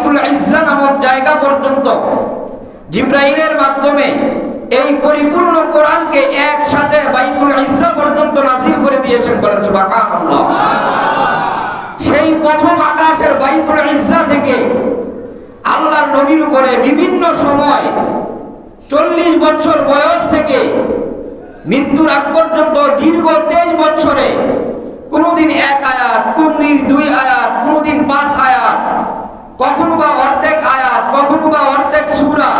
বাইতুল ইজ্জা নামক জায়গা পর্যন্ত জিবরাইলের মাধ্যমে এই পরিপূর্ণ কোরআনকে একসাথে বাইতুল ইজ্জা পর্যন্ত নাযিল করে দিয়েছেন। বলেন সুবহানাল্লাহ। সেই প্রথম আকাশের বাইতুল ইজ্জা থেকে আল্লাহর নবীর উপরে বিভিন্ন সময় 40 বছর বয়স থেকে মৃত্যুর আগ পর্যন্ত দীর্ঘ 23 বছরে কোনদিন 1 আয়াত, কোনদিন 2 আয়াত, কোনদিন 5 আয়াত, কখনো বা অর্ধেক আয়াত, কখনো বা অর্ধেক সূরা,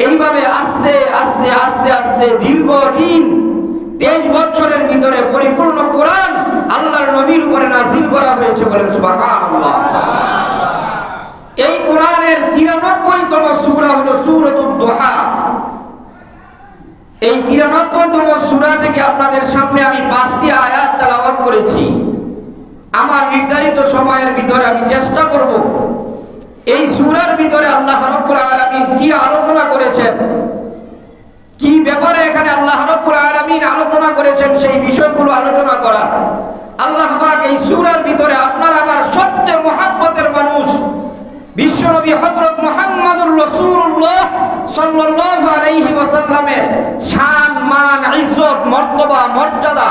এইভাবে আস্তে আস্তে আস্তে আস্তে দীর্ঘদিন 23 বছরের ভিতরে পরিপূর্ণ কোরআন আল্লাহর নবীর উপরে নাযিল করা হয়েছে। বলেন সুবহানাল্লাহ। এই কোরআনের 93তম সূরা হলো সূরাতুদ দুহা। এই 93তম সূরা থেকে আপনাদের সামনে আমি 5টি আয়াত তেলাওয়াত করেছি। আমার নির্ধারিত সময়ের ভিতরে আমি চেষ্টা করব এই সূরার ভিতরে আল্লাহ রাব্বুল আলামিন কি আলোচনা করেছেন, কি ব্যাপারে এখানে আল্লাহ রাব্বুল আলামিন আলোচনা করেছেন সেই বিষয়গুলো আলোচনা করা। আল্লাহ পাক এই সূরার ভিতরে আপনার আমার সবচেয়ে মুহাব্বতের মানুষ বিশ্বনবী হযরত মুহাম্মদুর রাসূলুল্লাহ সাল্লাল্লাহু আলাইহি ওয়াসাল্লামের শান, মান, ইজ্জত, মর্তবা, মর্যাদা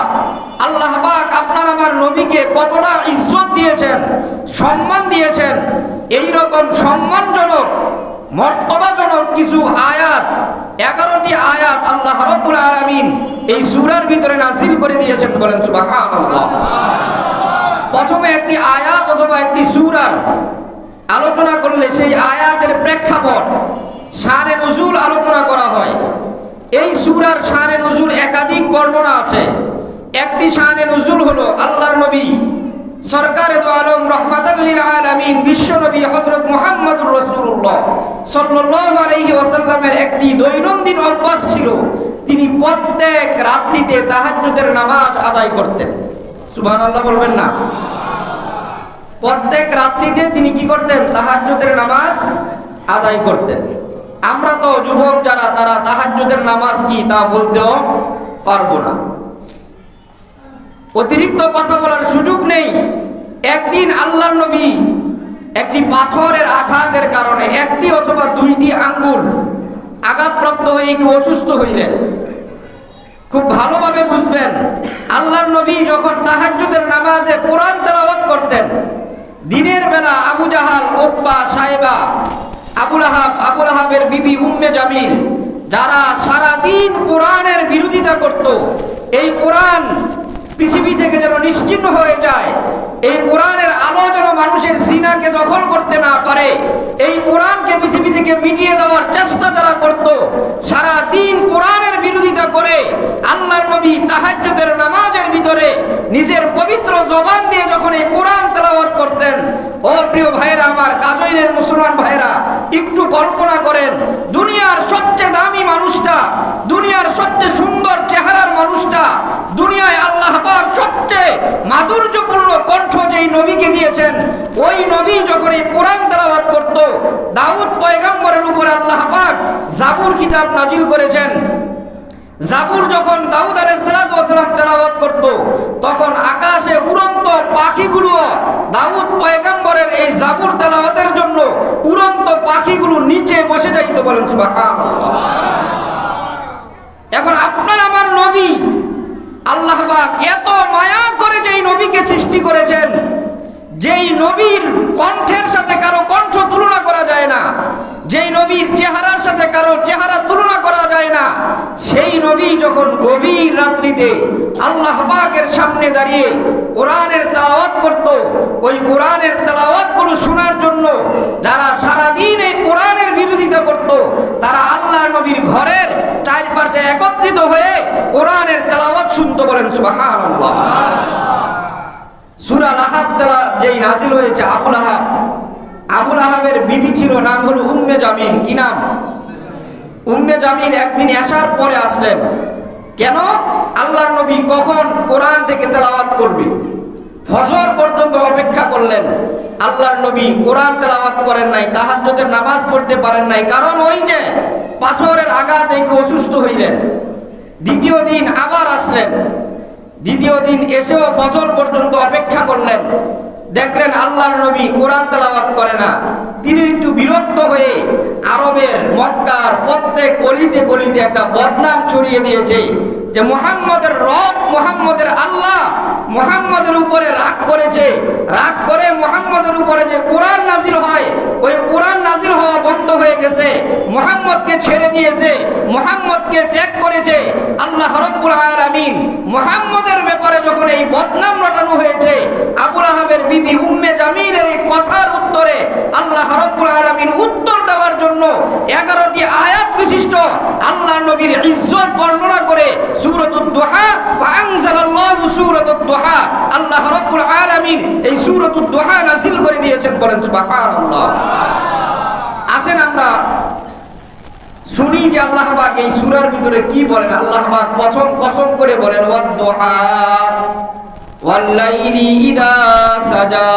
আল্লাহ পাক আপনার আমার নবীকে কতটা ইজ্জত দিয়েছেন, সম্মান দিয়েছেন। এই রকম সম্মানজনক মর্তবাজনক কিছু আয়াত, 11টি আয়াত আল্লাহ রাব্বুল আলামিন এই সূরার ভিতরে নাযিল করে দিয়েছেন। বলেন সুবহানাল্লাহ। প্রথমে একটি আয়াত অথবা একটি সূরার আলোচনা করলে সেই আয়াতের প্রেক্ষাপট, শানে নুজুল আলোচনা করা হয়। এই সূরার শানে নুজুল একাধিক বর্ণনা আছে। একটি শানে নুজুল হলো আল্লাহর নবী সরকারে দো আলম রাহমাতাল লিল আলামিন বিশ্বনবী হযরত মুহাম্মদুর রাসূলুল্লাহ সাল্লাল্লাহু আলাইহি ওয়াসাল্লামের একটি দৈনন্দিন অভ্যাস ছিল, তিনি প্রত্যেক রাত্রিতে তাহাজ্জুদের নামাজ আদায় করতেন। সুবহানাল্লাহ বলবেন না? প্রত্যেক রাত্রিতে তিনি কি করতেন? তাহাজ্জুদের নামাজ আদায় করতেন। আমরা তো যুবক যারা, তারা তাহাজ্জুদের নামাজ কি তা বলতেও পারবো না। অতিরিক্ত কথা বলার সুযোগ নেই। একদিন আল্লাহর নবী একটি পাথরের আঘাতের কারণে একটি অথবা 2টি আঙ্গুল আঘাতপ্রাপ্ত হয়ে একটু অসুস্থ হইলেন। খুব ভালোভাবে বুঝবেন, আল্লাহর নবী যখন তাহাজ্জুদের নামাজে কোরআন তেলাওয়াত করতেন, দিনের বেলা আবু জাহাল, উতবা, সাইবা, আবু লাহাবের বিবি উম্মে জামিল, যারা সারা দিন কোরআনের বিরোধিতা করত, এই কোরআন পৃথিবী থেকে যেন নিশ্চিহ্ন হয়ে যায়, এই কোরআনের আলো যেন মানুষের সিনাকে দখল করতে না পারে, এই কোরআনকে পৃথিবী থেকে মিটিয়ে দেওয়ার চেষ্টা যারা করত, সারা দিন কোরআনের বিরোধিতা করে আল্লাহর নবী তাহাজ্জুদের নামাজের ভিতরে নিজের পবিত্র জবান দিয়ে যখন এই কোরআন তেলাওয়াত করতেন, ও প্রিয় ভাইরা আমার, কাজইনের মুসলমান ভাইরা, একটু কল্পনা করেন, দুনিয়ার সবচেয়ে দামি মানুষটা, দুনিয়ার সবচেয়ে সুন্দর চেহারার মানুষটা, দুনিয়ায় আল্লাহ পাক সবচেয়ে মাধুর্যপূর্ণ কণ্ঠ যেই নবীকে দিয়েছেন, ওই নবী যখন এই কোরআন তেলাওয়াত করত, দাউদ পয়গম্বরের উপরে আল্লাহ পাক জাবুর কিতাব নাজিল করেছেন। জাবুর যখন দাউদ আলাইহিস সালাম তেলাওয়াত করত, তখন আকাশে উড়ন্ত পাখিগুলো দাউদ পয়গম্বরের এই জাবুর তেলাওয়াতের জন্য উড়ন্ত পাখিগুলো নিচে বসে যাইত। বলেন সুবহানাল্লাহ। এখন আপনার আমার নবী, আল্লাহ পাক এত মায়া করে যেই নবীকে সৃষ্টি করেছেন, যেই নবীর কণ্ঠের সাথে কারো কণ্ঠ তুলনা করা যায় না, যেই নবীর চেহারার সাথে কারো চেহারা তুলনা করা যায় না, সেই নবী যখন গভীর রাত্রিতে আল্লাহ পাকের সামনে দাঁড়িয়ে কোরআনের তেলাওয়াত করত, ওই কোরআনের তেলাওয়াতগুলো শোনার জন্য যারা সারাদিন এই কোরআনের বিরোধিতা করত, তারা আল্লাহ নবীর ঘরের চারপাশে একত্রিত হয়ে কোরআনের তেলাওয়াত শুনতো। বলেন সুবহানাল্লাহ। সূরা লাহাব যেই নাযিল হয়েছে, আবু লাহাবের বিবি ছিল, নাম হলো উম্মে জামিল। কি নাম? উম্মে জামিল একদিন এশার পরে আসলেন। কেন? আল্লাহর নবী কখন কোরআন থেকে তেলাওয়াত করবে, ফজর পর্যন্ত অপেক্ষা করলেন। আল্লাহর নবী কোরআন তেলাওয়াত করেন নাই, তাহাজ্জুদের নামাজ পড়তে পারেন নাই, কারণ ওই যে পাথরের আঘাতে একটু অসুস্থ হইলেন। দ্বিতীয় দিন আবার আসলেন, দ্বিতীয় দিন এসেও ফজর পর্যন্ত অপেক্ষা করলেন। দেখলেন আল্লাহর নবী কোরআন তেলাওয়াত করে না, তিনি একটু বিভক্ত হয়ে আরবের মক্কার প্রত্যেক অলিতে গলিতে একটা বদনাম ছড়িয়ে দিয়েছে যে মুহাম্মদের রব, মুহাম্মদের আল্লাহ মুহাম্মদের উপরে রাগ করেছে। রাগ করে মুহাম্মদের উপরে যে কোরআন নাজিল হয়, ওই কোরআন নাজিল হওয়া বন্ধ হয়ে গেছে। মুহাম্মদকে ছেড়ে দিয়েছে, মুহাম্মদকে ত্যাগ করেছে। আল্লাহ রাব্বুল আলামিন মুহাম্মদের ব্যাপারে যখন এই বদনাম রটানো হয়েছে, আবু লাহাবের বিবি উম্মে জামিলের এই কথার উত্তরে আল্লাহ রাব্বুল আলামিন উত্তর দেওয়ার জন্য 11টি আয়াত বিশিষ্ট আল্লাহর নবীর ইজ্জত বর্ণনা করে সূরাতুদ দুহা ফাআনজালাল্লাহু সূরাতুদ দুহা, আল্লাহ রাব্বুল আলামিন এই সূরাতুদ দুহা নাযিল করে দিয়েছেন। বলেন সুবহানাল্লাহ। আসেন আমরা শুনি যে আল্লাহ পাক এই সূরার ভিতরে কি বলেন। আল্লাহ পাক প্রথম কসম করে বলেন ওয়াদ দুহা ওয়াল লাইলি ইযা সাজা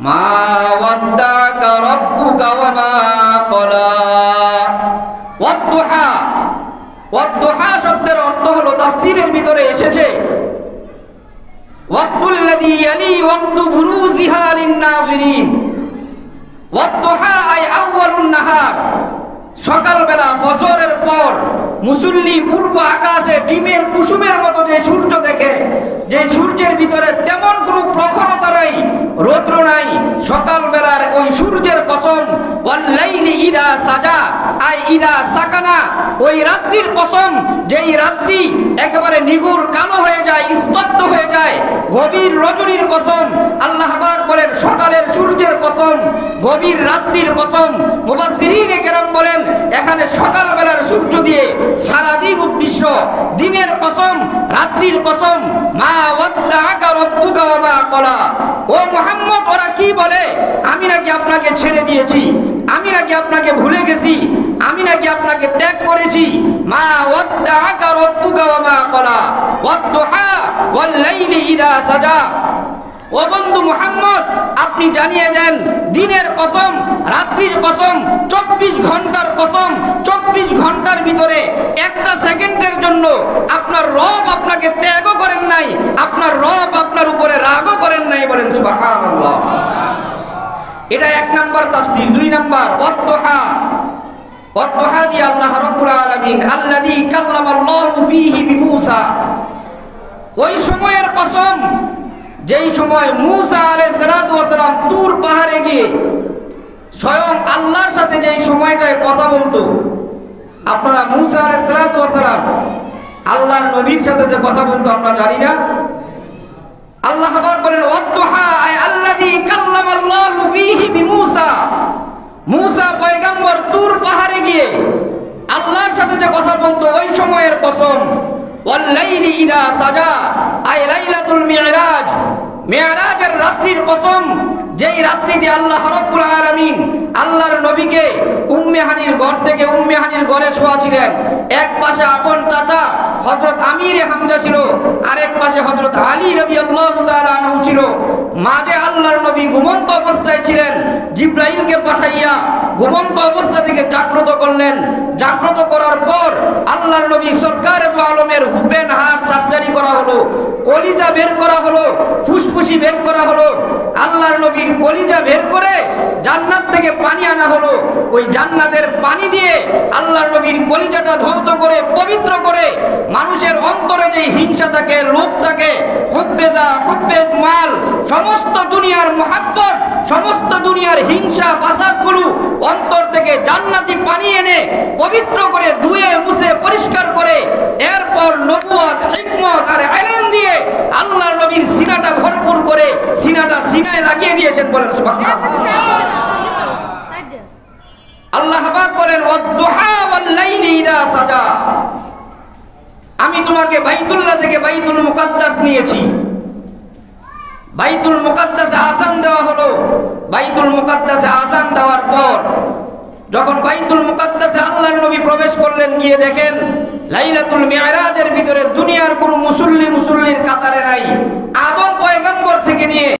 মা ওয়াদ্দাকা রাব্বুকা ওয়া মা ক্বালা। ওয়াদ দুহা, ওয়াদ দুহা শব্দের অর্থ হলো তাফসীরের ভিতরে এসেছে ওয়াক্তুল লাযী ইয়ালি ওয়াক্তু বুরুজিহা লিন-নাযিরিন। ওয়াদ দুহা আই আউয়ালুন নাহার, সকালবেলা ফজরের পর মুসল্লি পূর্ব আকাশে ডিমের কুসুমের মতো যে সূর্য দেখে, যে সূর্যের ভিতরে তেমন কোনো প্রখরতা নাই, রৌদ্র নাই, সকালবেলার ওই সূর্যের কসম। ওয়াল লাইলি ইযা সাজা আই ইযা সাকানা, ওই রাত্রির কসম যেই রাত্রি একেবারে নিগুর কালো হয়ে যায়, স্তব্ধ হয়ে যায়। গভীর রজনীর কসম, আল্লাহ পাক বলেন সকালের সূর্যের কসম, গভীর রাত্রির কসম। মুফাসসিরিনে কেরাম বলেন এখানে সকালবেলার সূর্য দিয়ে সারাদিন উদ্দেশ্য, দিনের কসম, রাত্রির কসম। মা ওয়াদ্দাআকা রাব্বুকা ওয়া মা ক্বালা। ও মুহাম্মদ, ওরা কি বলে আমি নাকি আপনাকে ছেড়ে দিয়েছি, আমি নাকি আপনাকে ভুলে গেছি, আমি নাকি আপনাকে ত্যাগ করেছি। মা ওয়াদ্দাআকা রাব্বুকা ওয়া মা ক্বালা ওয়াদ দুহা ওয়াল লাইলি ইযা সাজা। ও বন্ধু মুহাম্মদ, আপনি জানিয়ে দেন দিনের কসম, রাত্রির কসম, 24 ঘন্টার কসম, 24 ঘন্টার ভিতরে একটা সেকেন্ডের জন্য আপনার রব আপনাকে ত্যাগও করেন নাই, আপনার রব আপনার উপরে রাগও করেন নাই। বলেন সুবহানাল্লাহ। এটা এক নাম্বার তাফসীর। দুই নাম্বার ওয়াদ দুহা, ওয়াদ দুহা দিয়ে আল্লাহ রাব্বুল আলামিন আল্লাযী কাল্লামাল্লাহু ফীহি বিমূসা, ওই সময়ের কসম যেই সময় মূসা আলাইহিস সালাতু ওয়াস সালাম তুর পাহাড়ে গিয়ে স্বয়ং আল্লাহর সাথে যেই সময়টায় কথা বলতো। আপনারা মূসা আলাইহিস সালাতু ওয়াস সালাম আল্লাহর নবীর সাথে যে কথা বলতো আমরা জানি না? আল্লাহ পাক বলেন ওয়াদ দুহা আই আল্লাযী কাল্লামাল্লাহু ফীহি বিমূসা, মূসা পয়গম্বর তুর পাহাড়ে গিয়ে আল্লাহর সাথে যে কথা বলতো ওই সময়ের কসম। ওয়াল লাইলি ইযা সাজা আই লাইলাতুল মিরাজ, মিরাজের রাত্রির কসম, যেই রাত্রি দিয়ে আল্লাহ রাব্বুল আলামিন আল্লাহর নবীকে উম্মে হানির ঘর থেকে উম্মে হানির ঘরে শোয়া ছিলেন। এক পাশে আপন চাচা হযরত আমির হামজা ছিল, আরেক পাশে হযরত আলী রাদিয়াল্লাহু তাআলা আনহু ছিল। মাঝে আল্লাহর নবী ঘুমন্ত অবস্থায় ছিলেন। জিবরাইলকে পাঠাইয়া ঘুমন্ত অবস্থা থেকে জাগ্রত করলেন। জাগ্রত করার পর আল্লাহর নবী সরকারে দু আলমের হুবেন হাড় সার্জারি করা হলো, কলিজা বের করা হলো, ফুসফুসি বের করা হলো। আল্লাহর নবীর কলিজা বের করে জান্নাত থেকে পানি আনা হলো। ওই জান্নাতের পানি দিয়ে আল্লাহর নবীর কলিজাটা ধৌত করে পবিত্র করে মানুষের অন্তরে যে হিংসা থাকে, লোভ থাকে, হুব্বেজা হুব্বে মাল, সমস্ত দুনিয়ার মুহাব্বত, সমস্ত দুনিয়ার হিংসা ফাসাদগুলো অন্তর থেকে জান্নাতি পানি এনে পবিত্র করে ধুয়ে মুছে পরিষ্কার করে এরপর নবুয়ত, হিকমত আর ইলম দিয়ে আল্লাহর নবীর সিনাটা ভরপুর করে সিনাটা সিনায় লাগিয়ে দিয়েছেন। বলেন সুবহানাল্লাহ। আল্লাহ পাক বলেন ওয়াদ দুহা ওয়াল লাইলি ইযা সাজা, আমি তোমাকে বাইতুল্লাহ থেকে বাইতুল মুকাদ্দাস নিয়েছি। বাইতুল মুকাদ্দাসে আযান দেওয়া হলো। বাইতুল মুকাদ্দাসে আযান দেওয়ার পর যখন বাইতুল মুকাদ্দাসে আল্লাহর নবী প্রবেশ করলেন, গিয়ে দেখেন লাইলাতুল মিরাজের ভিতরে দুনিয়ার কোনো মুসল্লির কাতারে নাই। আদম পয়গম্বর থেকে নিয়ে